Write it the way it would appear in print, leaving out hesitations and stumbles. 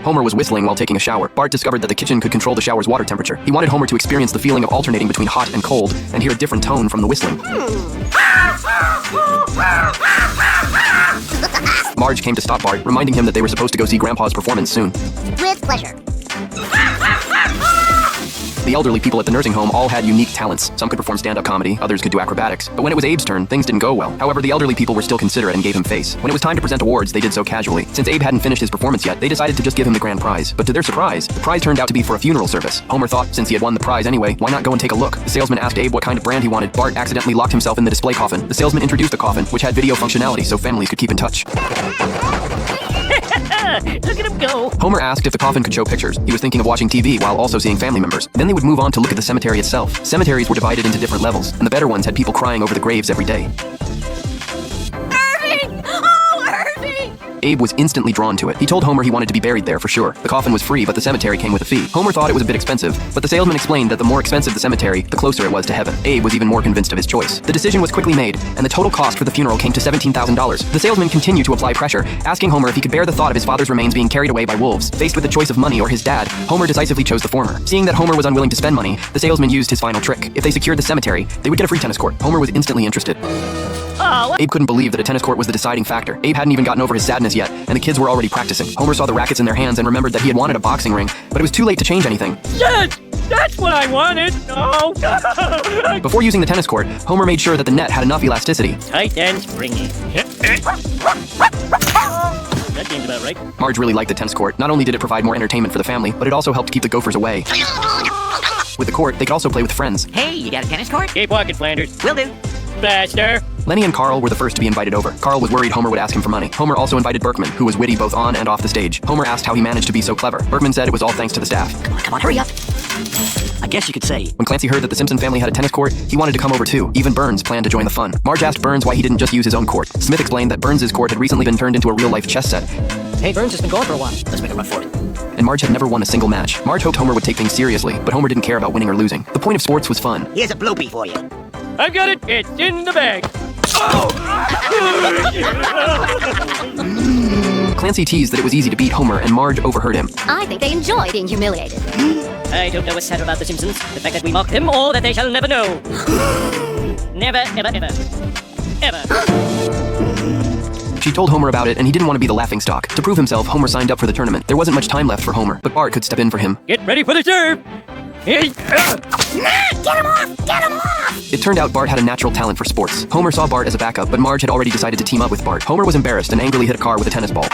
Homer was whistling while taking a shower. Bart discovered that the kitchen could control the shower's water temperature. He wanted Homer to experience the feeling of alternating between hot and cold and hear a different tone from the whistling. Marge came to stop Bart, reminding him that they were supposed to go see Grandpa's performance soon. With pleasure. The elderly people at the nursing home all had unique talents. Some could perform stand-up comedy, others could do acrobatics. But when it was Abe's turn, things didn't go well. However, the elderly people were still considerate and gave him face. When it was time to present awards, they did so casually. Since Abe hadn't finished his performance yet, they decided to just give him the grand prize. But to their surprise, the prize turned out to be for a funeral service. Homer thought, since he had won the prize anyway, why not go and take a look? The salesman asked Abe what kind of brand he wanted. Bart accidentally locked himself in the display coffin. The salesman introduced the coffin, which had video functionality so families could keep in touch. Look at him go. Homer asked if the coffin could show pictures. He was thinking of watching TV while also seeing family members. Then they would move on to look at the cemetery itself. Cemeteries were divided into different levels, and the better ones had people crying over the graves every day. Abe was instantly drawn to it. He told Homer he wanted to be buried there for sure. The coffin was free, but the cemetery came with a fee. Homer thought it was a bit expensive, but the salesman explained that the more expensive the cemetery, the closer it was to heaven. Abe was even more convinced of his choice. The decision was quickly made, and the total cost for the funeral came to $17,000. The salesman continued to apply pressure, asking Homer if he could bear the thought of his father's remains being carried away by wolves. Faced with the choice of money or his dad, Homer decisively chose the former. Seeing that Homer was unwilling to spend money, the salesman used his final trick. If they secured the cemetery, they would get a free tennis court. Homer was instantly interested. Abe couldn't believe that a tennis court was the deciding factor. Abe hadn't even gotten over his sadness yet, and the kids were already practicing. Homer saw the rackets in their hands and remembered that he had wanted a boxing ring, but it was too late to change anything. Yes! That's what I wanted! No! Before using the tennis court, Homer made sure that the net had enough elasticity. Tight and springy. That seems about right. Marge really liked the tennis court. Not only did it provide more entertainment for the family, but it also helped keep the gophers away. With the court, they could also play with friends. Hey, you got a tennis court? Keep walking, Flanders. Will do. Faster. Lenny and Carl were the first to be invited over. Carl was worried Homer would ask him for money. Homer also invited Berkman, who was witty both on and off the stage. Homer asked how he managed to be so clever. Berkman said it was all thanks to the staff. Come on, hurry up. I guess you could say. When Clancy heard that the Simpson family had a tennis court, he wanted to come over too. Even Burns planned to join the fun. Marge asked Burns why he didn't just use his own court. Smith explained that Burns' court had recently been turned into a real-life chess set. Hey, Burns has been gone for a while. Let's make a run for it. And Marge had never won a single match. Marge hoped Homer would take things seriously, but Homer didn't care about winning or losing. The point of sports was fun. Here's a bloopy for you. I've got it. It's in the bag. Oh! Clancy teased that it was easy to beat Homer, and Marge overheard him. I think they enjoy being humiliated. I don't know what's sad about the Simpsons. The fact that we mock them or that they shall never know. Never, ever, ever. Ever. She told Homer about it, and he didn't want to be the laughingstock. To prove himself, Homer signed up for the tournament. There wasn't much time left for Homer, but Bart could step in for him. Get ready for the serve. Get him off! Get him off! It turned out Bart had a natural talent for sports. Homer saw Bart as a backup, but Marge had already decided to team up with Bart. Homer was embarrassed and angrily hit a car with a tennis ball.